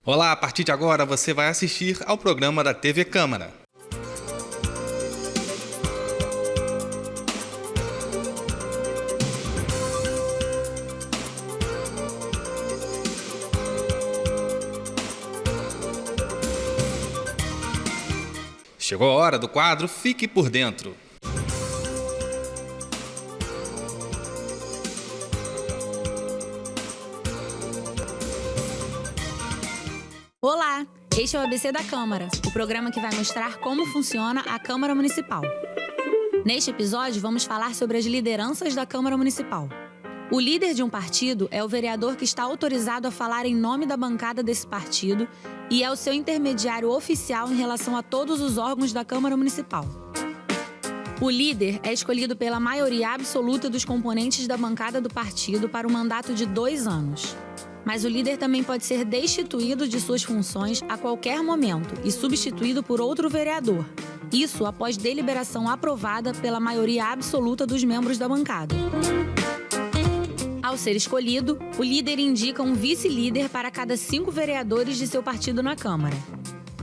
Olá, a partir de agora você vai assistir ao programa da TV Câmara. Chegou a hora do quadro Fique por Dentro. Olá, este é o ABC da Câmara, o programa que vai mostrar como funciona a Câmara Municipal. Neste episódio, vamos falar sobre as lideranças da Câmara Municipal. O líder de um partido é o vereador que está autorizado a falar em nome da bancada desse partido e é o seu intermediário oficial em relação a todos os órgãos da Câmara Municipal. O líder é escolhido pela maioria absoluta dos componentes da bancada do partido para um mandato de 2 anos. Mas o líder também pode ser destituído de suas funções a qualquer momento e substituído por outro vereador. Isso após deliberação aprovada pela maioria absoluta dos membros da bancada. Ao ser escolhido, o líder indica um vice-líder para cada 5 vereadores de seu partido na Câmara.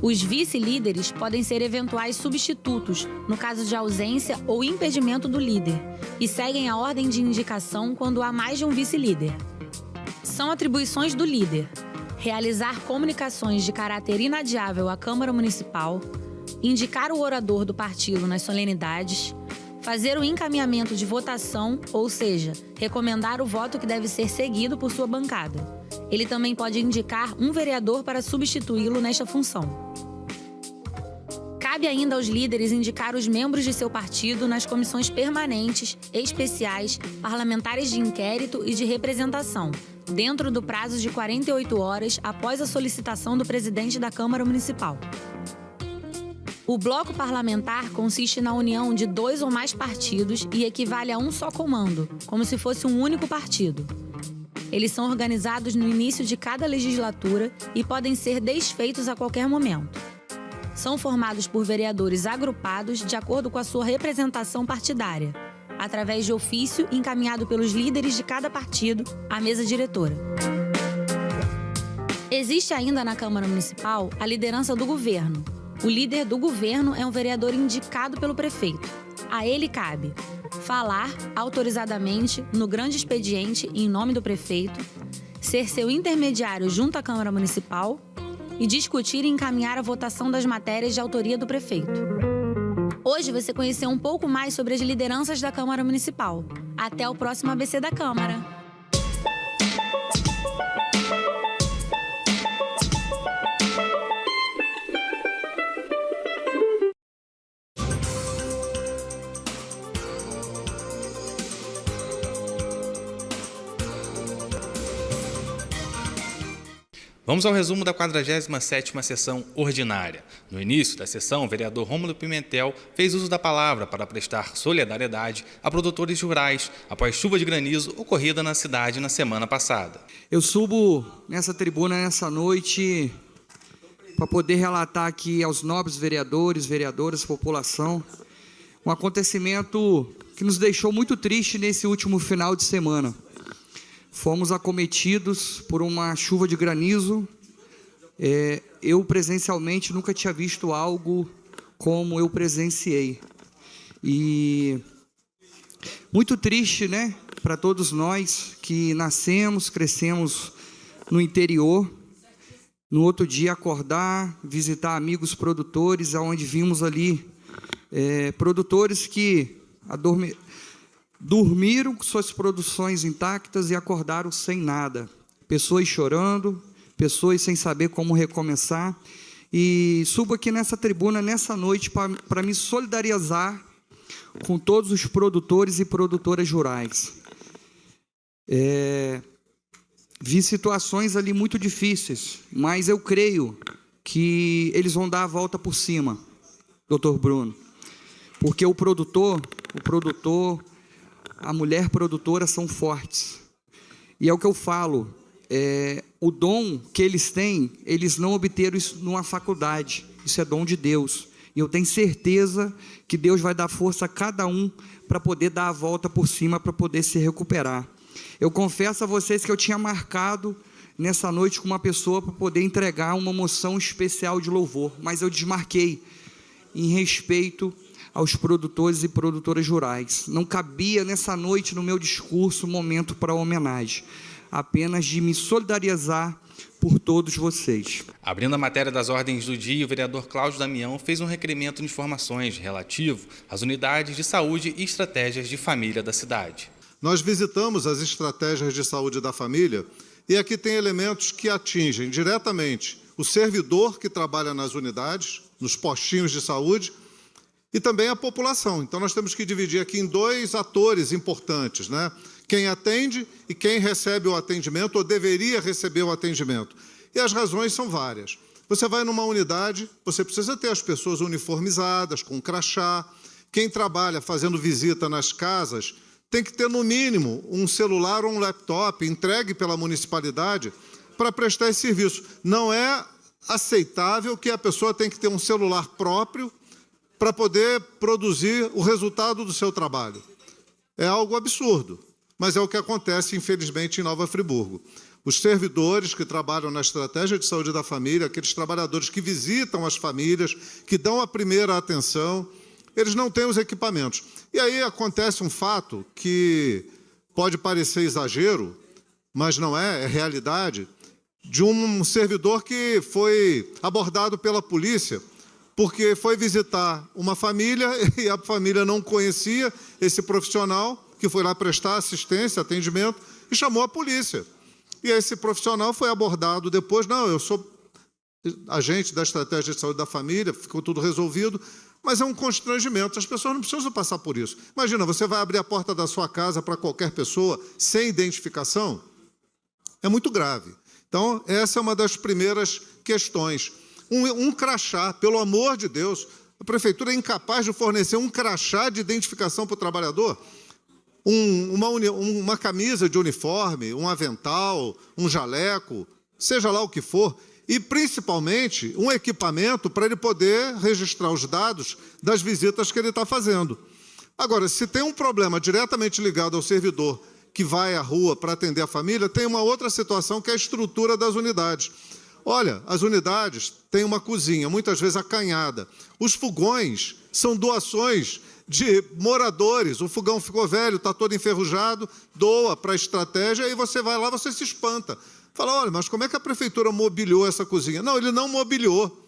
Os vice-líderes podem ser eventuais substitutos, no caso de ausência ou impedimento do líder, e seguem a ordem de indicação quando há mais de um vice-líder. São atribuições do líder: realizar comunicações de caráter inadiável à Câmara Municipal, indicar o orador do partido nas solenidades, fazer o encaminhamento de votação, ou seja, recomendar o voto que deve ser seguido por sua bancada. Ele também pode indicar um vereador para substituí-lo nesta função. Cabe ainda aos líderes indicar os membros de seu partido nas comissões permanentes, especiais, parlamentares de inquérito e de representação, dentro do prazo de 48 horas após a solicitação do presidente da Câmara Municipal. O bloco parlamentar consiste na união de 2 ou mais partidos e equivale a um só comando, como se fosse um único partido. Eles são organizados no início de cada legislatura e podem ser desfeitos a qualquer momento. São formados por vereadores agrupados de acordo com a sua representação partidária, através de ofício encaminhado pelos líderes de cada partido à mesa diretora. Existe ainda na Câmara Municipal a liderança do governo. O líder do governo é um vereador indicado pelo prefeito. A ele cabe falar autorizadamente no grande expediente em nome do prefeito, ser seu intermediário junto à Câmara Municipal e discutir e encaminhar a votação das matérias de autoria do prefeito. Hoje você conheceu um pouco mais sobre as lideranças da Câmara Municipal. Até o próximo ABC da Câmara. Vamos ao resumo da 47ª sessão ordinária. No início da sessão, o vereador Rômulo Pimentel fez uso da palavra para prestar solidariedade a produtores rurais após chuva de granizo ocorrida na cidade na semana passada. Eu subo nessa tribuna nessa noite para poder relatar aqui aos nobres vereadores, vereadoras, população, um acontecimento que nos deixou muito triste nesse último final de semana. Fomos acometidos por uma chuva de granizo. Eu presencialmente nunca tinha visto algo como eu presenciei. E muito triste, né, para todos nós que nascemos, crescemos no interior. No outro dia acordar, visitar amigos produtores, onde vimos ali produtores que dormiram com suas produções intactas e acordaram sem nada. Pessoas chorando, pessoas sem saber como recomeçar. E subo aqui nessa tribuna, nessa noite, para me solidarizar com todos os produtores e produtoras rurais. Vi situações ali muito difíceis, mas eu creio que eles vão dar a volta por cima, doutor Bruno. Porque o produtor, a mulher produtora são fortes. E é o que eu falo, o dom que eles têm, eles não obteram isso numa faculdade, isso é dom de Deus. E eu tenho certeza que Deus vai dar força a cada um para poder dar a volta por cima, para poder se recuperar. Eu confesso a vocês que eu tinha marcado nessa noite com uma pessoa para poder entregar uma moção especial de louvor, mas eu desmarquei em respeito aos produtores e produtoras rurais. Não cabia nessa noite no meu discurso momento para homenagem, apenas de me solidarizar por todos vocês. Abrindo a matéria das ordens do dia, o vereador Cláudio Damião fez um requerimento de informações relativo às unidades de saúde e estratégias de família da cidade. Nós visitamos as estratégias de saúde da família e aqui tem elementos que atingem diretamente o servidor que trabalha nas unidades, nos postinhos de saúde, e também a população. Então, nós temos que dividir aqui em dois atores importantes, né? Quem atende e quem recebe o atendimento, ou deveria receber o atendimento. E as razões são várias. Você vai numa unidade, você precisa ter as pessoas uniformizadas, com crachá. Quem trabalha fazendo visita nas casas tem que ter, no mínimo, um celular ou um laptop entregue pela municipalidade para prestar esse serviço. Não é aceitável que a pessoa tenha que ter um celular próprio para poder produzir o resultado do seu trabalho. É algo absurdo, mas é o que acontece, infelizmente, em Nova Friburgo. Os servidores que trabalham na estratégia de saúde da família, aqueles trabalhadores que visitam as famílias, que dão a primeira atenção, eles não têm os equipamentos. E aí acontece um fato que pode parecer exagero, mas não é, é realidade, de um servidor que foi abordado pela polícia porque foi visitar uma família e a família não conhecia esse profissional que foi lá prestar assistência, atendimento, e chamou a polícia. E esse profissional foi abordado depois, não, eu sou agente da estratégia de saúde da família, ficou tudo resolvido, mas é um constrangimento, as pessoas não precisam passar por isso. Imagina, você vai abrir a porta da sua casa para qualquer pessoa sem identificação? É muito grave. Então, essa é uma das primeiras questões. Um crachá, pelo amor de Deus, a prefeitura é incapaz de fornecer um crachá de identificação para o trabalhador, uma camisa de uniforme, um avental, um jaleco, seja lá o que for, e principalmente um equipamento para ele poder registrar os dados das visitas que ele está fazendo. Agora, se tem um problema diretamente ligado ao servidor que vai à rua para atender a família, tem uma outra situação que é a estrutura das unidades. Olha, as unidades têm uma cozinha, muitas vezes acanhada. Os fogões são doações de moradores. O fogão ficou velho, está todo enferrujado, doa para a estratégia, e você vai lá, você se espanta. Fala, olha, mas como é que a prefeitura mobiliou essa cozinha? Não, ele não mobiliou.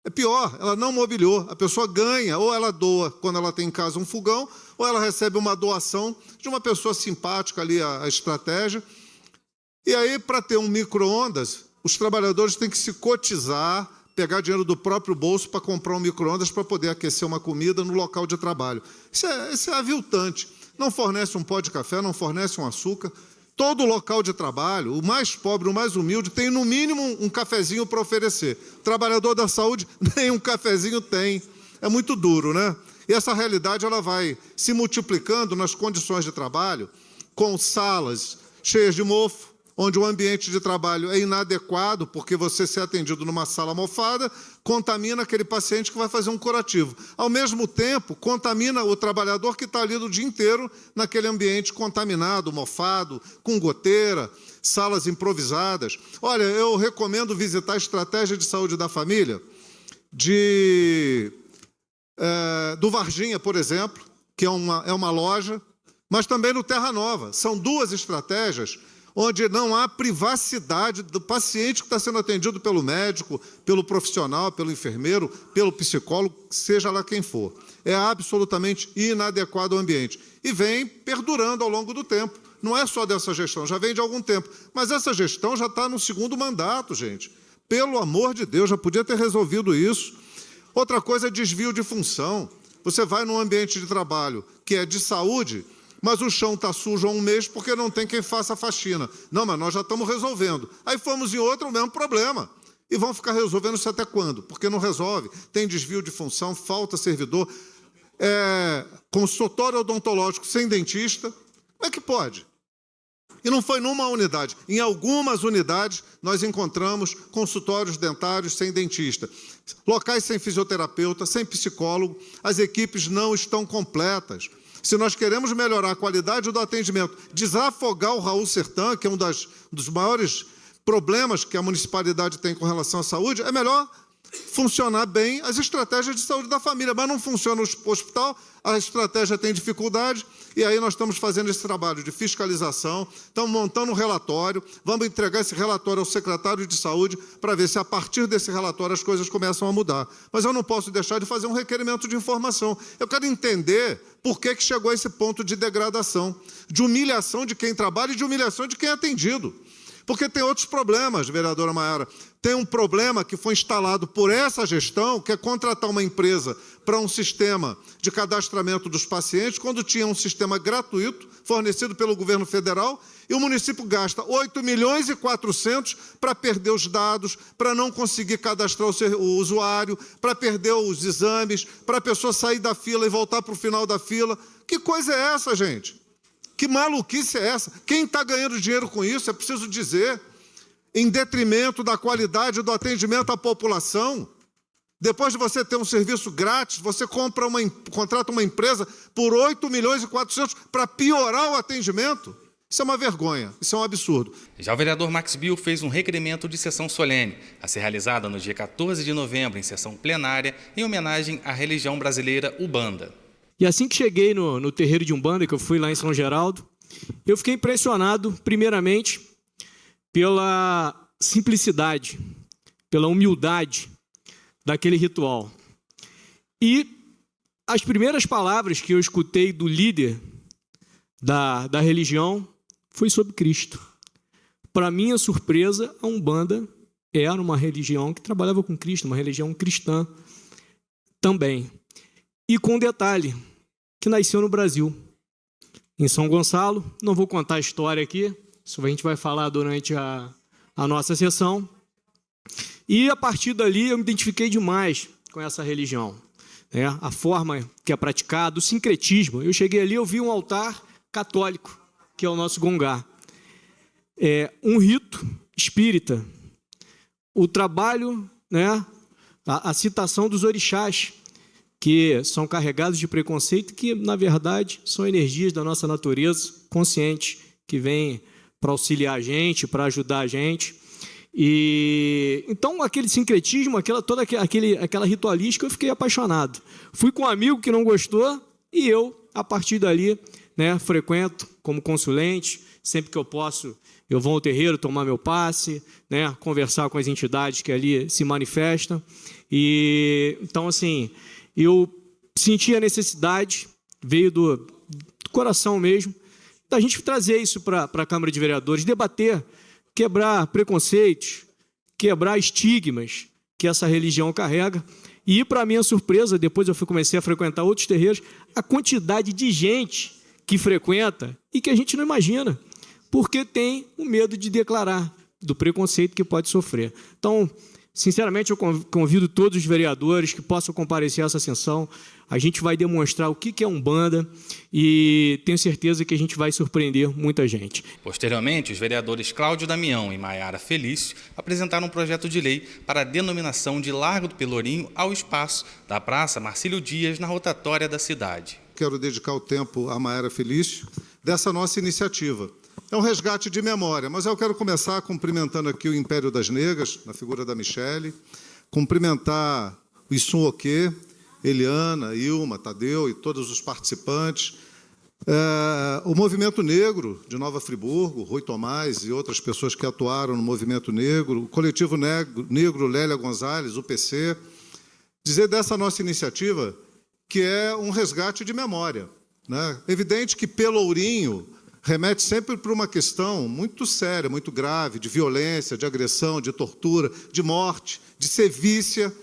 É pior, ela não mobiliou. A pessoa ganha, ou ela doa quando ela tem em casa um fogão, ou ela recebe uma doação de uma pessoa simpática ali, a estratégia. E aí, para ter um micro-ondas, os trabalhadores têm que se cotizar, pegar dinheiro do próprio bolso para comprar um micro-ondas para poder aquecer uma comida no local de trabalho. Isso é aviltante. Não fornece um pó de café, não fornece um açúcar. Todo local de trabalho, o mais pobre, o mais humilde, tem no mínimo um cafezinho para oferecer. O trabalhador da saúde nem um cafezinho tem. É muito duro, né? E essa realidade ela vai se multiplicando nas condições de trabalho, com salas cheias de mofo, onde o ambiente de trabalho é inadequado, porque você ser atendido numa sala mofada, contamina aquele paciente que vai fazer um curativo. Ao mesmo tempo, contamina o trabalhador que está ali o dia inteiro naquele ambiente contaminado, mofado, com goteira, salas improvisadas. Olha, eu recomendo visitar a estratégia de saúde da família do Varginha, por exemplo, que é uma loja, mas também no Terra Nova. São duas estratégias onde não há privacidade do paciente que está sendo atendido pelo médico, pelo profissional, pelo enfermeiro, pelo psicólogo, seja lá quem for. É absolutamente inadequado ao ambiente. E vem perdurando ao longo do tempo. Não é só dessa gestão, já vem de algum tempo. Mas essa gestão já está no segundo mandato, gente. Pelo amor de Deus, já podia ter resolvido isso. Outra coisa é desvio de função. Você vai num ambiente de trabalho que é de saúde, mas o chão está sujo há um mês porque não tem quem faça a faxina. Não, mas nós já estamos resolvendo. Aí fomos em outro, o mesmo problema. E vão ficar resolvendo isso até quando? Porque não resolve. Tem desvio de função, falta servidor, consultório odontológico sem dentista. Como é que pode? E não foi numa unidade. Em algumas unidades, nós encontramos consultórios dentários sem dentista. Locais sem fisioterapeuta, sem psicólogo. As equipes não estão completas. Se nós queremos melhorar a qualidade do atendimento, desafogar o Raul Sertã, que é um dos maiores problemas que a municipalidade tem com relação à saúde, é melhor funcionar bem as estratégias de saúde da família. Mas não funciona o hospital, a estratégia tem dificuldade, e aí nós estamos fazendo esse trabalho de fiscalização, estamos montando um relatório, vamos entregar esse relatório ao secretário de saúde para ver se, a partir desse relatório, as coisas começam a mudar. Mas eu não posso deixar de fazer um requerimento de informação. Eu quero entender por que chegou a esse ponto de degradação, de humilhação de quem trabalha e de humilhação de quem é atendido. Porque tem outros problemas, vereadora Maiara. Tem um problema que foi instalado por essa gestão, que é contratar uma empresa para um sistema de cadastramento dos pacientes, quando tinha um sistema gratuito, fornecido pelo governo federal, e o município gasta 8 milhões e 400 para perder os dados, para não conseguir cadastrar o usuário, para perder os exames, para a pessoa sair da fila e voltar para o final da fila. Que coisa é essa, gente? Que maluquice é essa? Quem está ganhando dinheiro com isso, é preciso dizer, em detrimento da qualidade do atendimento à população? Depois de você ter um serviço grátis, você contrata uma empresa por 8 milhões e 400 para piorar o atendimento? Isso é uma vergonha, isso é um absurdo. Já o vereador Max Bill fez um requerimento de sessão solene, a ser realizada no dia 14 de novembro, em sessão plenária, em homenagem à religião brasileira Umbanda. E assim que cheguei no terreiro de Umbanda, que eu fui lá em São Geraldo, eu fiquei impressionado, primeiramente, pela simplicidade, pela humildade daquele ritual. E as primeiras palavras que eu escutei do líder da religião foi sobre Cristo. Para minha surpresa, a Umbanda era uma religião que trabalhava com Cristo, uma religião cristã também. E com um detalhe, que nasceu no Brasil, em São Gonçalo. Não vou contar a história aqui, isso a gente vai falar durante a nossa sessão. E a partir dali eu me identifiquei demais com essa religião, né? A forma que é praticada, o sincretismo. Eu cheguei ali, eu vi um altar católico, que é o nosso Gongá. Um rito espírita, o trabalho, né? A citação dos orixás, que são carregados de preconceito, que, na verdade, são energias da nossa natureza consciente, que vêm para auxiliar a gente, para ajudar a gente. E então, aquele sincretismo, aquela ritualística, eu fiquei apaixonado. Fui com um amigo que não gostou, e eu, a partir dali, né, frequento como consulente. Sempre que eu posso, eu vou ao terreiro tomar meu passe, né, conversar com as entidades que ali se manifestam. E então, assim, eu senti a necessidade, veio do coração mesmo, da gente trazer isso para a Câmara de Vereadores, debater, quebrar preconceitos, quebrar estigmas que essa religião carrega. E, para minha surpresa, depois eu comecei a frequentar outros terreiros, a quantidade de gente que frequenta e que a gente não imagina, porque tem o medo de declarar, do preconceito que pode sofrer. Então, sinceramente, eu convido todos os vereadores que possam comparecer a essa sessão. A gente vai demonstrar o que é Umbanda e tenho certeza que a gente vai surpreender muita gente. Posteriormente, os vereadores Cláudio Damião e Maiara Felício apresentaram um projeto de lei para a denominação de Largo do Pelourinho ao espaço da Praça Marcílio Dias, na rotatória da cidade. Quero dedicar o tempo a Maiara Felício dessa nossa iniciativa. É um resgate de memória, mas eu quero começar cumprimentando aqui o Império das Negras, na figura da Michele, cumprimentar o Issun Oquê, Eliana, Ilma, Tadeu e todos os participantes, o Movimento Negro de Nova Friburgo, Rui Tomás e outras pessoas que atuaram no Movimento Negro, o Coletivo Negro Lélia Gonzalez, o PC, dizer dessa nossa iniciativa que é um resgate de memória, né? Evidente que Pelourinho remete sempre para uma questão muito séria, muito grave, de violência, de agressão, de tortura, de morte, de sevícia,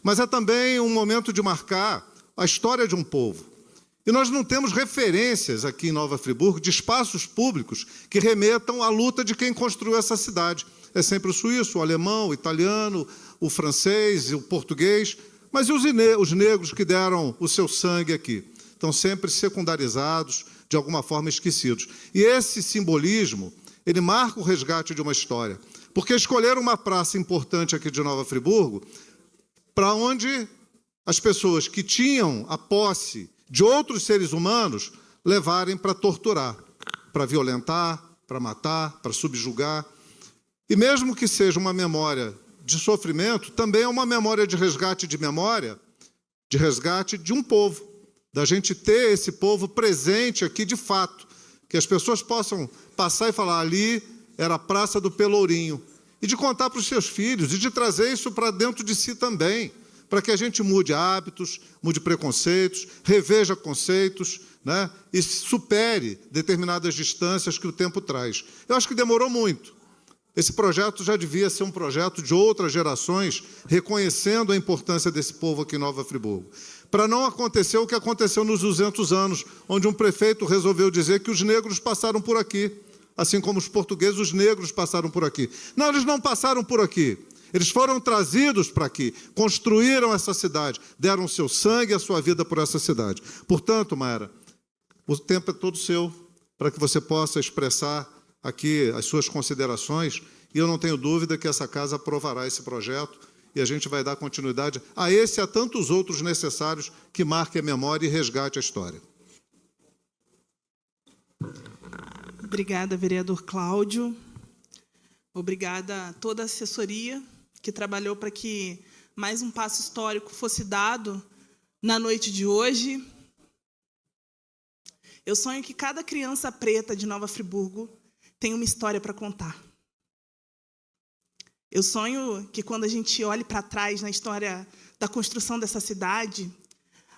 mas é também um momento de marcar a história de um povo. E nós não temos referências aqui em Nova Friburgo de espaços públicos que remetam à luta de quem construiu essa cidade. É sempre o suíço, o alemão, o italiano, o francês e o português, mas e os negros que deram o seu sangue aqui? Estão sempre secundarizados, de alguma forma esquecidos. E esse simbolismo, ele marca o resgate de uma história. Porque escolheram uma praça importante aqui de Nova Friburgo, para onde as pessoas que tinham a posse de outros seres humanos levarem para torturar, para violentar, para matar, para subjugar. E mesmo que seja uma memória de sofrimento, também é uma memória de resgate de memória, de resgate de um povo, da gente ter esse povo presente aqui de fato, que as pessoas possam passar e falar, ali era a Praça do Pelourinho, e de contar para os seus filhos, e de trazer isso para dentro de si também, para que a gente mude hábitos, mude preconceitos, reveja conceitos, né, e supere determinadas distâncias que o tempo traz. Eu acho que demorou muito. Esse projeto já devia ser um projeto de outras gerações, reconhecendo a importância desse povo aqui em Nova Friburgo. Para não acontecer o que aconteceu nos 200 anos, onde um prefeito resolveu dizer que os negros passaram por aqui, assim como os portugueses, os negros passaram por aqui. Não, eles não passaram por aqui. Eles foram trazidos para aqui, construíram essa cidade, deram o seu sangue e a sua vida por essa cidade. Portanto, Mayara, o tempo é todo seu, para que você possa expressar aqui as suas considerações, e eu não tenho dúvida que essa casa aprovará esse projeto e a gente vai dar continuidade a esse e a tantos outros necessários que marquem a memória e resgate a história. Obrigada, vereador Cláudio. Obrigada a toda a assessoria que trabalhou para que mais um passo histórico fosse dado na noite de hoje. Eu sonho que cada criança preta de Nova Friburgo tenha uma história para contar. Eu sonho que quando a gente olhe para trás na história da construção dessa cidade,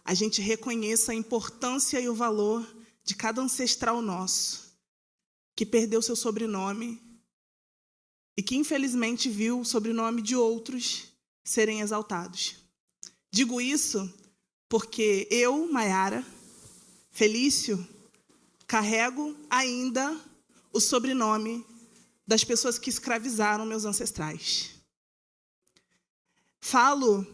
a gente reconheça a importância e o valor de cada ancestral nosso, que perdeu seu sobrenome e que, infelizmente, viu o sobrenome de outros serem exaltados. Digo isso porque eu, Mayara Felício, carrego ainda o sobrenome das pessoas que escravizaram meus ancestrais. Falo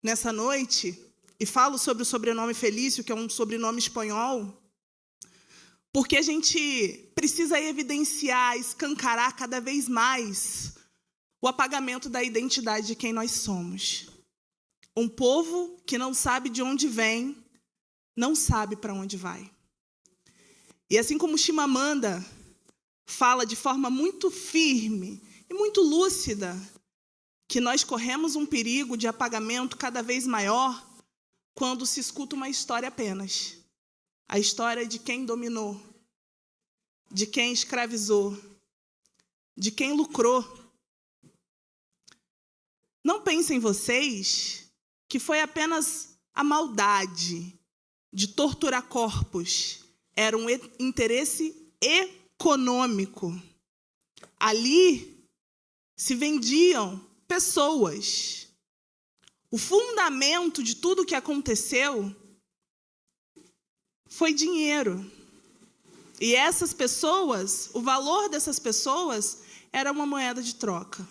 nessa noite, e falo sobre o sobrenome Felício, que é um sobrenome espanhol, porque a gente precisa evidenciar, escancarar cada vez mais o apagamento da identidade de quem nós somos. Um povo que não sabe de onde vem, não sabe para onde vai. E assim como Chimamanda fala de forma muito firme e muito lúcida que nós corremos um perigo de apagamento cada vez maior quando se escuta uma história apenas. A história de quem dominou, de quem escravizou, de quem lucrou. Não pensem vocês que foi apenas a maldade de torturar corpos. Era um interesse econômico. Ali se vendiam pessoas. O fundamento de tudo o que aconteceu foi dinheiro. E essas pessoas, o valor dessas pessoas era uma moeda de troca.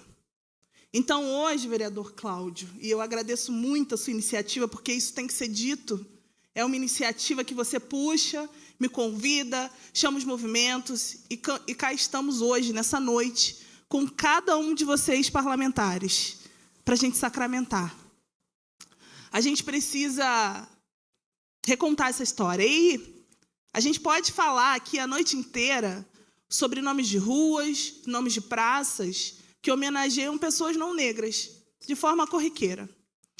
Então, hoje, vereador Cláudio, e eu agradeço muito a sua iniciativa, porque isso tem que ser dito, é uma iniciativa que você puxa, me convida, chama os movimentos, e cá estamos hoje, nessa noite, com cada um de vocês parlamentares, para a gente sacramentar. A gente precisa recontar essa história. E a gente pode falar aqui a noite inteira sobre nomes de ruas, nomes de praças, que homenageiam pessoas não negras, de forma corriqueira.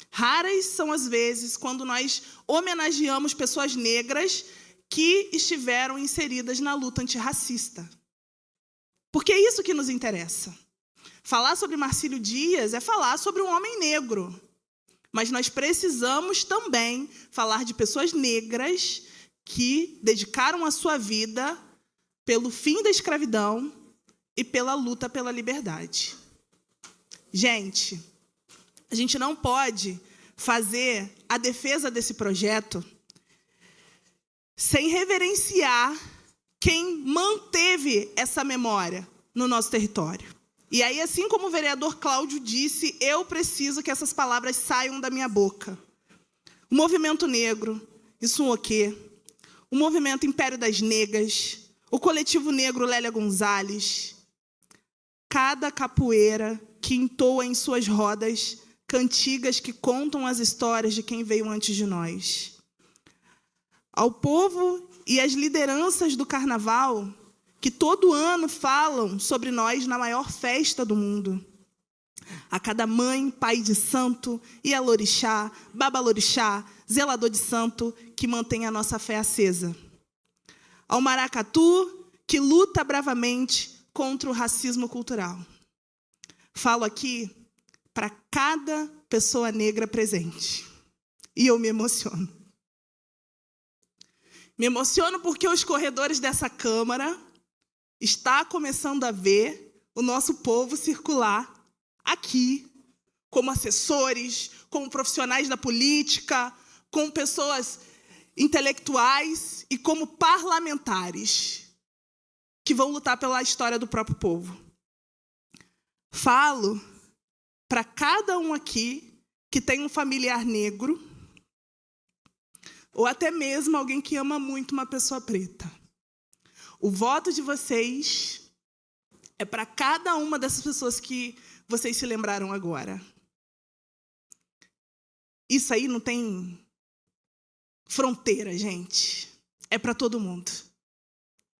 Raras são as vezes quando nós homenageamos pessoas negras que estiveram inseridas na luta antirracista. Porque é isso que nos interessa. Falar sobre Marcílio Dias é falar sobre um homem negro. Mas nós precisamos também falar de pessoas negras que dedicaram a sua vida pelo fim da escravidão e pela luta pela liberdade. Gente, a gente não pode fazer a defesa desse projeto sem reverenciar quem manteve essa memória no nosso território. E aí, assim como o vereador Cláudio disse, eu preciso que essas palavras saiam da minha boca. O movimento negro, isso o quê? O movimento Império das Negras, o coletivo negro Lélia Gonzalez, cada capoeira que entoa em suas rodas cantigas que contam as histórias de quem veio antes de nós. Ao povo e às lideranças do carnaval que todo ano falam sobre nós na maior festa do mundo. A cada mãe, pai de santo, Ialorixá, Babalorixá, zelador de santo, que mantém a nossa fé acesa. Ao maracatu, que luta bravamente contra o racismo cultural. Falo aqui para cada pessoa negra presente. E eu me emociono. Me emociono porque os corredores dessa Câmara estão começando a ver o nosso povo circular aqui, como assessores, como profissionais da política, como pessoas intelectuais e como parlamentares que vão lutar pela história do próprio povo. Falo para cada um aqui que tem um familiar negro ou até mesmo alguém que ama muito uma pessoa preta. O voto de vocês é para cada uma dessas pessoas que vocês se lembraram agora. Isso aí não tem fronteira, gente. É para todo mundo.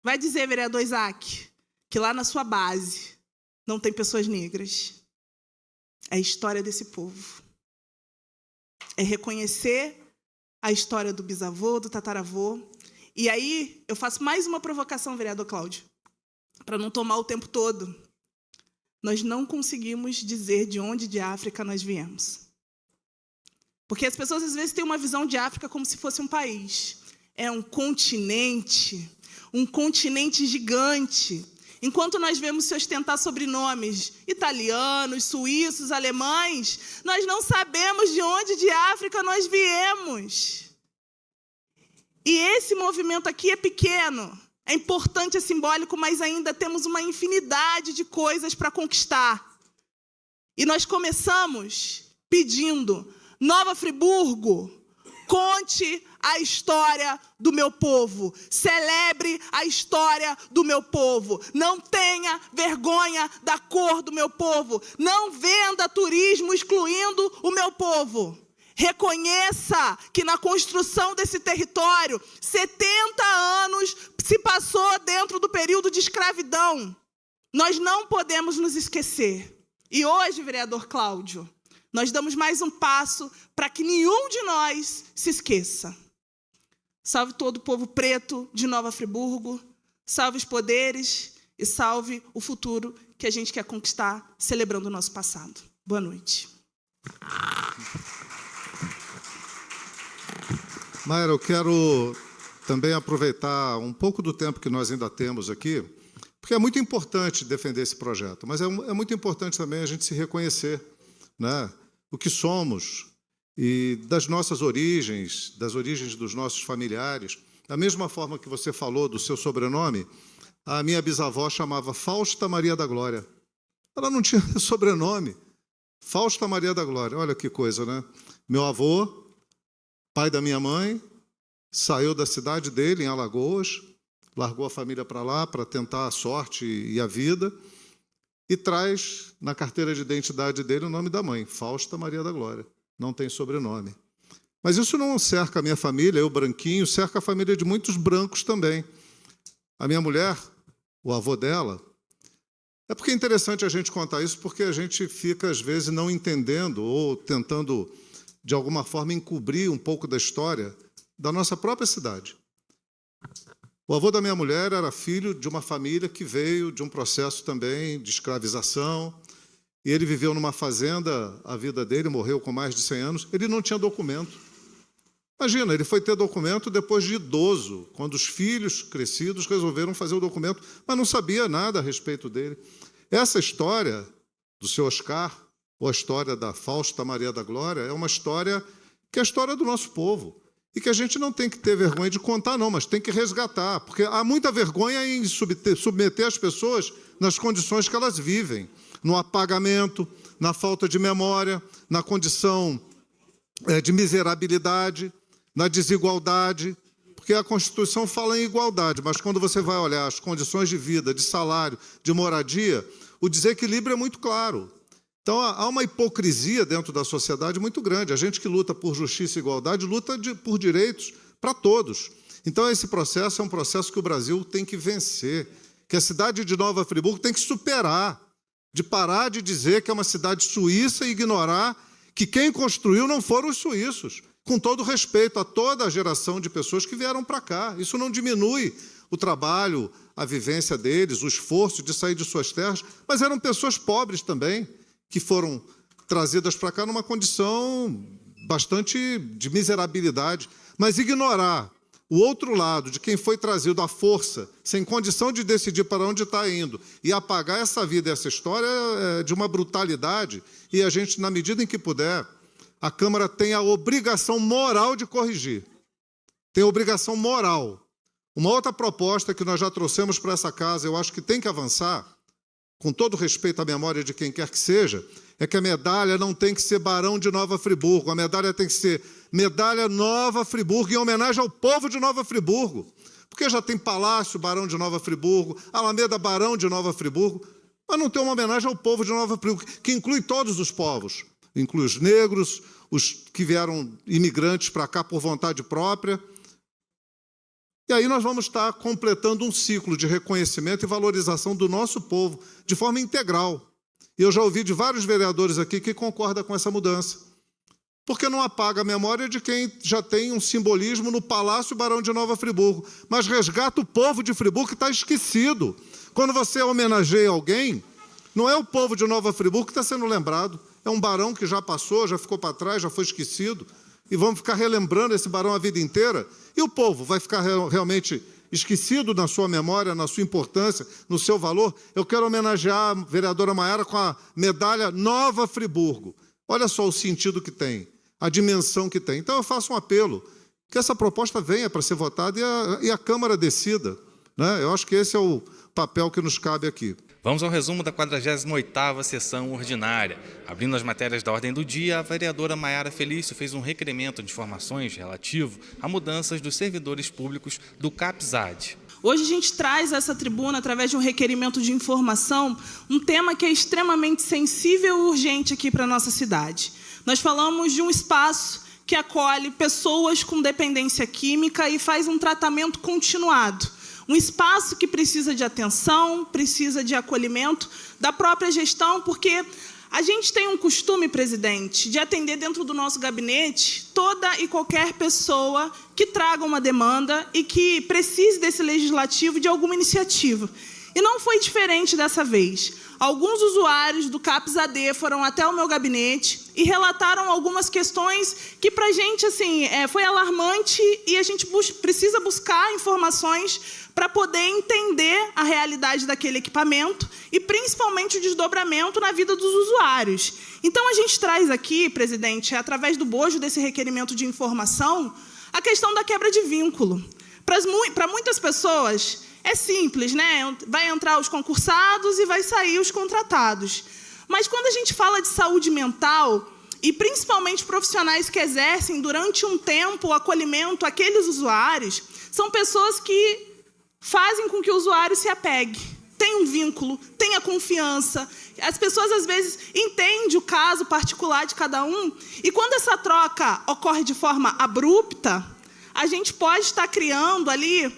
Vai dizer, vereador Isaac, que lá na sua base não tem pessoas negras. É a história desse povo. É reconhecer a história do bisavô, do tataravô. E aí, eu faço mais uma provocação, vereador Cláudio, para não tomar o tempo todo. Nós não conseguimos dizer de onde de África nós viemos. Porque as pessoas, às vezes, têm uma visão de África como se fosse um país. É um continente gigante. Enquanto nós vemos se ostentar sobrenomes italianos, suíços, alemães, nós não sabemos de onde de África nós viemos. E esse movimento aqui é pequeno, é importante, é simbólico, mas ainda temos uma infinidade de coisas para conquistar. E nós começamos pedindo: Nova Friburgo, conte a história do meu povo. Celebre a história do meu povo. Não tenha vergonha da cor do meu povo. Não venda turismo excluindo o meu povo. Reconheça que na construção desse território, 70 anos se passou dentro do período de escravidão. Nós não podemos nos esquecer. E hoje, vereador Cláudio, nós damos mais um passo para que nenhum de nós se esqueça. Salve todo o povo preto de Nova Friburgo, salve os poderes e salve o futuro que a gente quer conquistar, celebrando o nosso passado. Boa noite. Mayra, eu quero também aproveitar um pouco do tempo que nós ainda temos aqui, porque é muito importante defender esse projeto, mas é muito importante também a gente se reconhecer, né? O que somos e das nossas origens, das origens dos nossos familiares. Da mesma forma que você falou do seu sobrenome, a minha bisavó chamava Fausta Maria da Glória. Ela não tinha sobrenome. Fausta Maria da Glória. Olha que coisa, né? Meu avô, pai da minha mãe, saiu da cidade dele, em Alagoas, largou a família para lá para tentar a sorte e a vida, e traz na carteira de identidade dele o nome da mãe, Fausta Maria da Glória. Não tem sobrenome. Mas isso não cerca a minha família, eu branquinho, cerca a família de muitos brancos também. A minha mulher, o avô dela... É porque é interessante a gente contar isso, porque a gente fica, às vezes, não entendendo ou tentando, de alguma forma, encobrir um pouco da história da nossa própria cidade. O avô da minha mulher era filho de uma família que veio de um processo também de escravização, e ele viveu numa fazenda a vida dele, morreu com mais de 100 anos, ele não tinha documento. Imagina, ele foi ter documento depois de idoso, quando os filhos crescidos resolveram fazer o documento, mas não sabia nada a respeito dele. Essa história do seu Oscar, ou a história da Fausta Maria da Glória, é uma história que é a história do nosso povo, e que a gente não tem que ter vergonha de contar, não, mas tem que resgatar, porque há muita vergonha em submeter as pessoas nas condições que elas vivem, no apagamento, na falta de memória, na condição de miserabilidade, na desigualdade, porque a Constituição fala em igualdade, mas quando você vai olhar as condições de vida, de salário, de moradia, o desequilíbrio é muito claro. Então, há uma hipocrisia dentro da sociedade muito grande. A gente que luta por justiça e igualdade luta por direitos para todos. Então, esse processo é um processo que o Brasil tem que vencer. que a cidade de Nova Friburgo tem que superar, de parar de dizer que é uma cidade suíça e ignorar que quem construiu não foram os suíços, com todo respeito a toda a geração de pessoas que vieram para cá. Isso não diminui o trabalho, a vivência deles, o esforço de sair de suas terras, mas eram pessoas pobres também, que foram trazidas para cá numa condição bastante de miserabilidade. Mas ignorar o outro lado, de quem foi trazido à força, sem condição de decidir para onde está indo, e apagar essa vida e essa história é de uma brutalidade, e a gente, na medida em que puder, a Câmara tem a obrigação moral de corrigir. Tem a obrigação moral. Uma outra proposta que nós já trouxemos para essa casa, eu acho que tem que avançar, com todo respeito à memória de quem quer que seja, é que a medalha não tem que ser Barão de Nova Friburgo, a medalha tem que ser Medalha Nova Friburgo, em homenagem ao povo de Nova Friburgo. Porque já tem Palácio Barão de Nova Friburgo, Alameda Barão de Nova Friburgo, mas não tem uma homenagem ao povo de Nova Friburgo, que inclui todos os povos, inclui os negros, os que vieram imigrantes para cá por vontade própria. E aí nós vamos estar completando um ciclo de reconhecimento e valorização do nosso povo de forma integral. E eu já ouvi de vários vereadores aqui que concordam com essa mudança. Porque não apaga a memória de quem já tem um simbolismo no Palácio Barão de Nova Friburgo, mas resgata o povo de Friburgo que está esquecido. Quando você homenageia alguém, não é o povo de Nova Friburgo que está sendo lembrado, é um barão que já passou, já ficou para trás, já foi esquecido, e vamos ficar relembrando esse barão a vida inteira, e o povo vai ficar realmente esquecido na sua memória, na sua importância, no seu valor. Eu quero homenagear a vereadora Maiara com a medalha Nova Friburgo. Olha só o sentido que tem, a dimensão que tem. Então eu faço um apelo, que essa proposta venha para ser votada e a Câmara decida, né? Eu acho que esse é o papel que nos cabe aqui. Vamos ao resumo da 48ª sessão ordinária. Abrindo as matérias da ordem do dia, a vereadora Maiara Felício fez um requerimento de informações relativo a mudanças dos servidores públicos do CAPSAD. Hoje a gente traz a essa tribuna, através de um requerimento de informação, um tema que é extremamente sensível e urgente aqui para a nossa cidade. Nós falamos de um espaço que acolhe pessoas com dependência química e faz um tratamento continuado. Um espaço que precisa de atenção, precisa de acolhimento da própria gestão, porque a gente tem um costume, presidente, de atender dentro do nosso gabinete toda e qualquer pessoa que traga uma demanda e que precise desse legislativo de alguma iniciativa. E não foi diferente dessa vez. Alguns usuários do CAPS-AD foram até o meu gabinete e relataram algumas questões que, para a gente, assim, foi alarmante e a gente precisa buscar informações para poder entender a realidade daquele equipamento e, principalmente, o desdobramento na vida dos usuários. Então, a gente traz aqui, presidente, através do bojo desse requerimento de informação, a questão da quebra de vínculo. Para muitas pessoas, é simples, né? Vai entrar os concursados e vai sair os contratados. Mas, quando a gente fala de saúde mental, e principalmente profissionais que exercem durante um tempo o acolhimento àqueles usuários, são pessoas que fazem com que o usuário se apegue, tenha um vínculo, tenha confiança. As pessoas, às vezes, entendem o caso particular de cada um, e quando essa troca ocorre de forma abrupta, a gente pode estar criando ali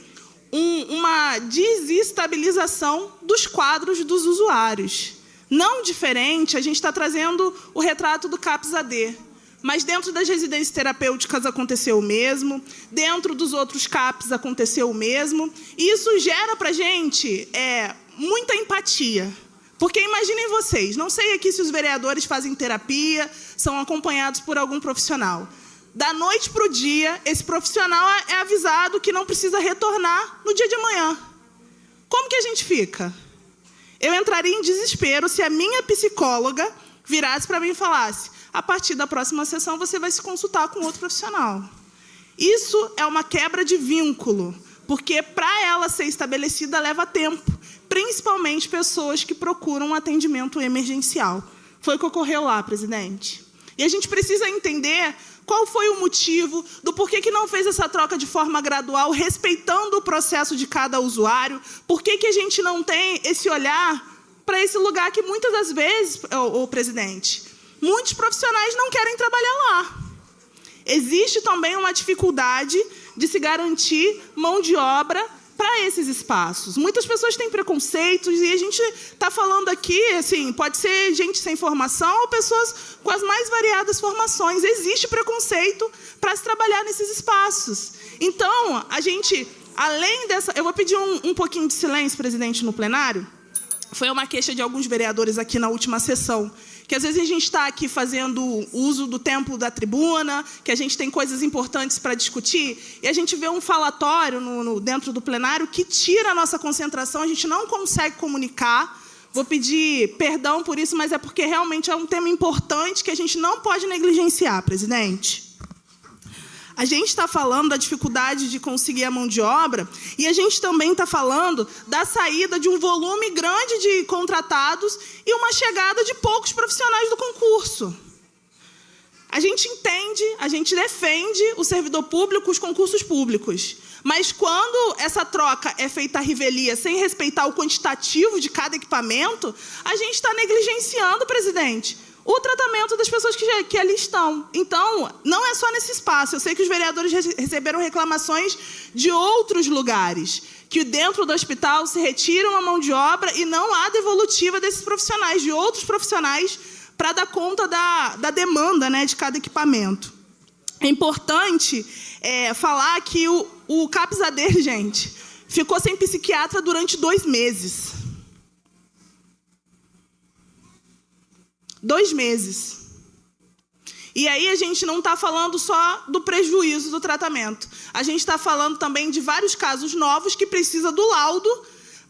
uma desestabilização dos quadros dos usuários. Não diferente, a gente está trazendo o retrato do CAPS-AD. Mas dentro das residências terapêuticas aconteceu o mesmo, dentro dos outros CAPs aconteceu o mesmo. E isso gera para a gente muita empatia. Porque imaginem vocês, não sei aqui se os vereadores fazem terapia, são acompanhados por algum profissional. Da noite para o dia, esse profissional é avisado que não precisa retornar no dia de amanhã. Como que a gente fica? Eu entraria em desespero se a minha psicóloga virasse para mim e falasse: a partir da próxima sessão você vai se consultar com outro profissional. Isso é uma quebra de vínculo, porque para ela ser estabelecida leva tempo, principalmente pessoas que procuram um atendimento emergencial. Foi o que ocorreu lá, presidente. E a gente precisa entender qual foi o motivo do porquê que não fez essa troca de forma gradual, respeitando o processo de cada usuário, por que a gente não tem esse olhar para esse lugar que muitas das vezes, presidente, muitos profissionais não querem trabalhar lá. Existe também uma dificuldade de se garantir mão de obra para esses espaços. Muitas pessoas têm preconceitos e a gente está falando aqui, assim, pode ser gente sem formação ou pessoas com as mais variadas formações. Existe preconceito para se trabalhar nesses espaços. Então, a gente, além dessa... Eu vou pedir um pouquinho de silêncio, presidente, no plenário. Foi uma queixa de alguns vereadores aqui na última sessão, que às vezes a gente está aqui fazendo uso do tempo da tribuna, que a gente tem coisas importantes para discutir, e a gente vê um falatório dentro do plenário que tira a nossa concentração, a gente não consegue comunicar. Vou pedir perdão por isso, mas é porque realmente é um tema importante que a gente não pode negligenciar, presidente. A gente está falando da dificuldade de conseguir a mão de obra e a gente também está falando da saída de um volume grande de contratados e uma chegada de poucos profissionais do concurso. A gente entende, a gente defende o servidor público, os concursos públicos. Mas quando essa troca é feita à revelia, sem respeitar o quantitativo de cada equipamento, a gente está negligenciando, presidente, o tratamento das pessoas que ali estão. Então, não é só nesse espaço. Eu sei que os vereadores receberam reclamações de outros lugares, que dentro do hospital se retiram a mão de obra e não há devolutiva desses profissionais, de outros profissionais, para dar conta da demanda, né, de cada equipamento. É importante falar que o CAPS-AD, gente, ficou sem psiquiatra durante 2 meses. 2 meses. E aí a gente não está falando só do prejuízo do tratamento. A gente está falando também de vários casos novos que precisam do laudo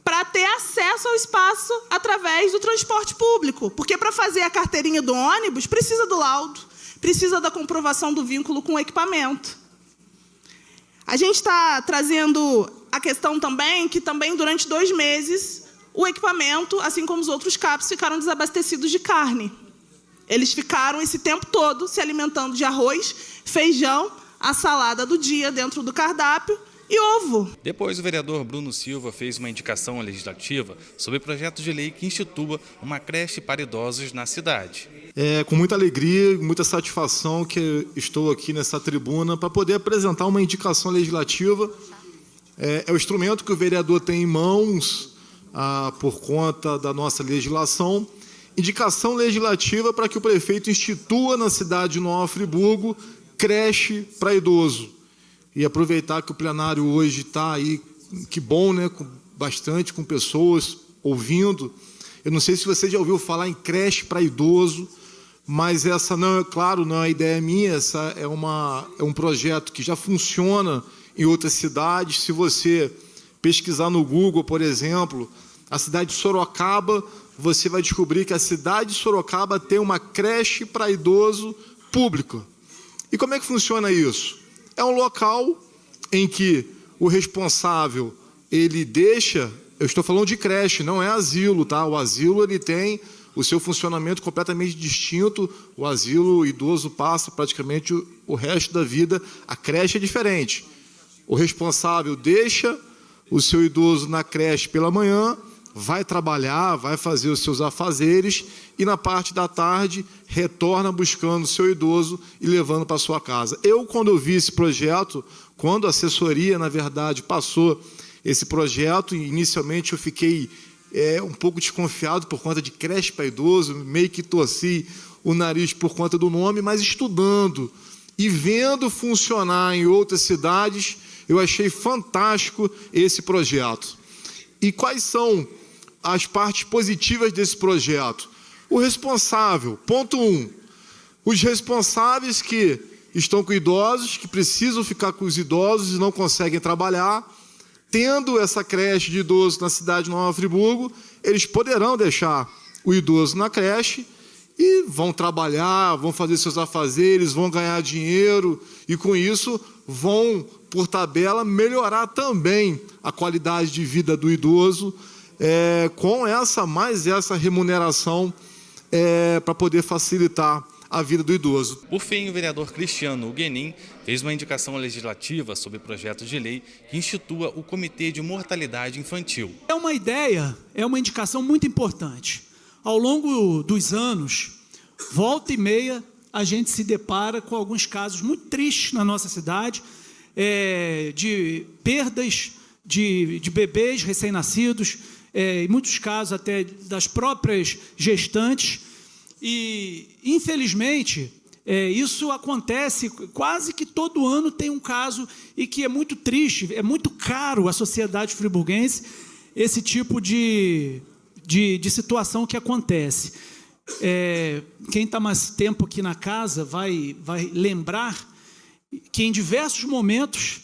para ter acesso ao espaço através do transporte público. Porque para fazer a carteirinha do ônibus, precisa do laudo, precisa da comprovação do vínculo com o equipamento. A gente está trazendo a questão também que também durante 2 meses o equipamento, assim como os outros CAPs, ficaram desabastecidos de carne. Eles ficaram esse tempo todo se alimentando de arroz, feijão, a salada do dia dentro do cardápio e ovo. Depois, o vereador Bruno Silva fez uma indicação legislativa sobre projeto de lei que institua uma creche para idosos na cidade. É com muita alegria e muita satisfação que estou aqui nessa tribuna para poder apresentar uma indicação legislativa. É o instrumento que o vereador tem em mãos por conta da nossa legislação. Indicação legislativa para que o prefeito institua na cidade de Nova Friburgo creche para idoso. E aproveitar que o plenário hoje está aí, que bom, né, com pessoas ouvindo. Eu não sei se você já ouviu falar em creche para idoso, mas essa não é, claro, não é ideia minha, essa é um projeto que já funciona em outras cidades. Se você pesquisar no Google, por exemplo, a cidade de Sorocaba, você vai descobrir que a cidade de Sorocaba tem uma creche para idoso pública. E como é que funciona isso? É um local em que o responsável, ele deixa... Eu estou falando de creche, não é asilo, tá? O asilo, ele tem o seu funcionamento completamente distinto. O asilo idoso passa praticamente o resto da vida. A creche é diferente. O responsável deixa o seu idoso na creche pela manhã, vai trabalhar, vai fazer os seus afazeres e, na parte da tarde, retorna buscando o seu idoso e levando para a sua casa. Quando eu vi esse projeto, quando a assessoria, na verdade, passou esse projeto, inicialmente eu fiquei um pouco desconfiado por conta de creche para idoso, meio que torci o nariz por conta do nome, mas estudando e vendo funcionar em outras cidades, eu achei fantástico esse projeto. E quais são as partes positivas desse projeto? O responsável, ponto 1, os responsáveis que estão com idosos, que precisam ficar com os idosos e não conseguem trabalhar, tendo essa creche de idosos na cidade de Nova Friburgo, eles poderão deixar o idoso na creche e vão trabalhar, vão fazer seus afazeres, vão ganhar dinheiro e, com isso, vão, por tabela, melhorar também a qualidade de vida do idoso, com essa remuneração para poder facilitar a vida do idoso. Por fim, o vereador Cristiano Huguenin fez uma indicação legislativa sobre projeto de lei que institua o Comitê de Mortalidade Infantil. É uma ideia, é uma indicação muito importante. Ao longo dos anos, volta e meia, a gente se depara com alguns casos muito tristes na nossa cidade, de perdas de bebês recém-nascidos, em muitos casos até das próprias gestantes. E, infelizmente, isso acontece quase que todo ano tem um caso, e que é muito triste, é muito caro à sociedade friburguense esse tipo de situação que acontece. Quem está mais tempo aqui na casa vai lembrar que, em diversos momentos,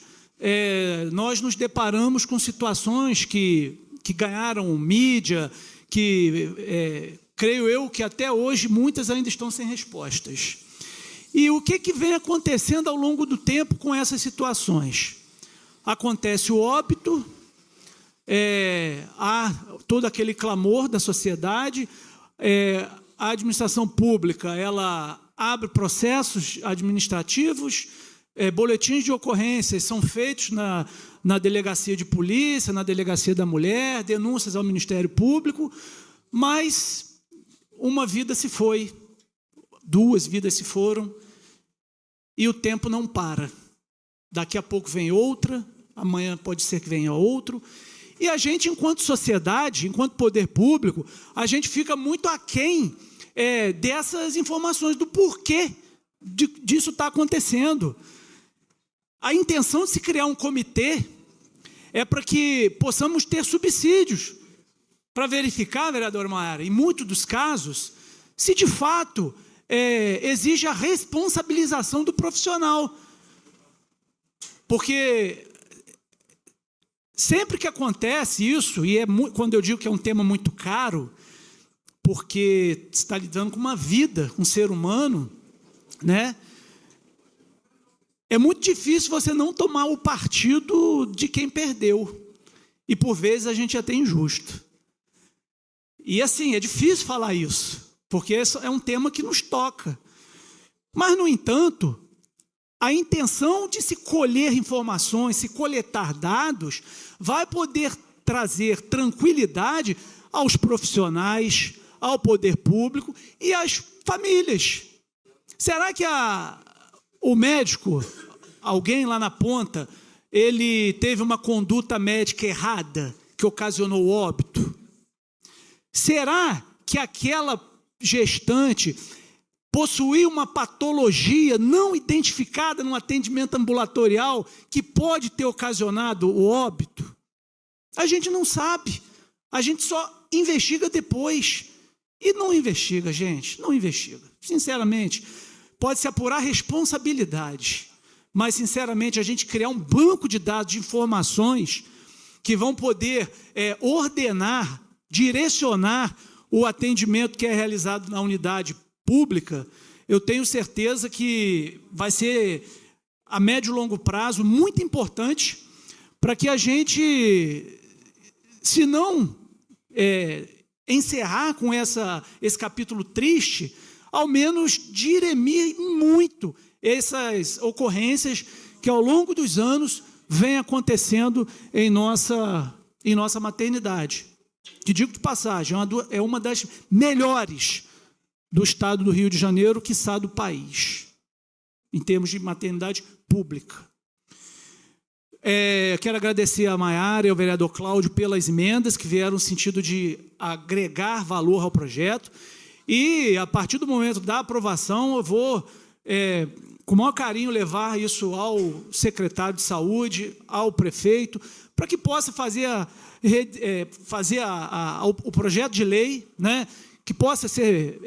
nós nos deparamos com situações que ganharam mídia, que, creio eu, que até hoje muitas ainda estão sem respostas. E o que vem acontecendo ao longo do tempo com essas situações? Acontece o óbito, há todo aquele clamor da sociedade, a administração pública ela abre processos administrativos, boletins de ocorrências são feitos na delegacia de polícia, na delegacia da mulher, denúncias ao Ministério Público, mas uma vida se foi, 2 vidas se foram, e o tempo não para. Daqui a pouco vem outra, amanhã pode ser que venha outro, e a gente, enquanto sociedade, enquanto poder público, a gente fica muito aquém dessas informações, do porquê disso está acontecendo. A intenção de se criar um comitê é para que possamos ter subsídios para verificar, vereador Maiara, em muitos dos casos, se de fato exige a responsabilização do profissional. Porque sempre que acontece isso, e quando eu digo que é um tema muito caro, porque você está lidando com uma vida, com um ser humano, né? É muito difícil você não tomar o partido de quem perdeu. E, por vezes, a gente é até injusto. E, assim, é difícil falar isso, porque esse é um tema que nos toca. Mas, no entanto, a intenção de se colher informações, se coletar dados, vai poder trazer tranquilidade aos profissionais, ao poder público e às famílias. Será que o médico, alguém lá na ponta, ele teve uma conduta médica errada que ocasionou óbito? Será que aquela gestante possuía uma patologia não identificada no atendimento ambulatorial que pode ter ocasionado o óbito? A gente não sabe, a gente só investiga depois. E não investiga, gente, não investiga. Sinceramente, pode-se apurar responsabilidade, mas, sinceramente, a gente criar um banco de dados, de informações, que vão poder ordenar, direcionar o atendimento que é realizado na unidade pública, eu tenho certeza que vai ser, a médio e longo prazo, muito importante para que a gente, se não encerrar com esse capítulo triste, ao menos dirimir muito essas ocorrências que, ao longo dos anos, vêm acontecendo em nossa maternidade. Que, digo de passagem, é uma das melhores do estado do Rio de Janeiro, quiçá do país, em termos de maternidade pública. Quero agradecer a Maiara e ao vereador Cláudio pelas emendas que vieram no sentido de agregar valor ao projeto, e, a partir do momento da aprovação, eu vou, com o maior carinho, levar isso ao secretário de saúde, ao prefeito, para que possa fazer o projeto de lei, né, que possa ser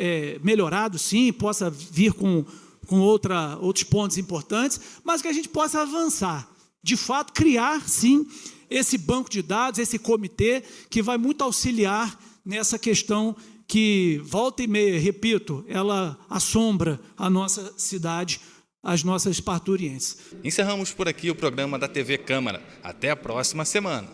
melhorado, sim, possa vir com outros pontos importantes, mas que a gente possa avançar. De fato, criar, sim, esse banco de dados, esse comitê, que vai muito auxiliar nessa questão que, volta e meia, repito, ela assombra a nossa cidade, as nossas parturienses. Encerramos por aqui o programa da TV Câmara. Até a próxima semana.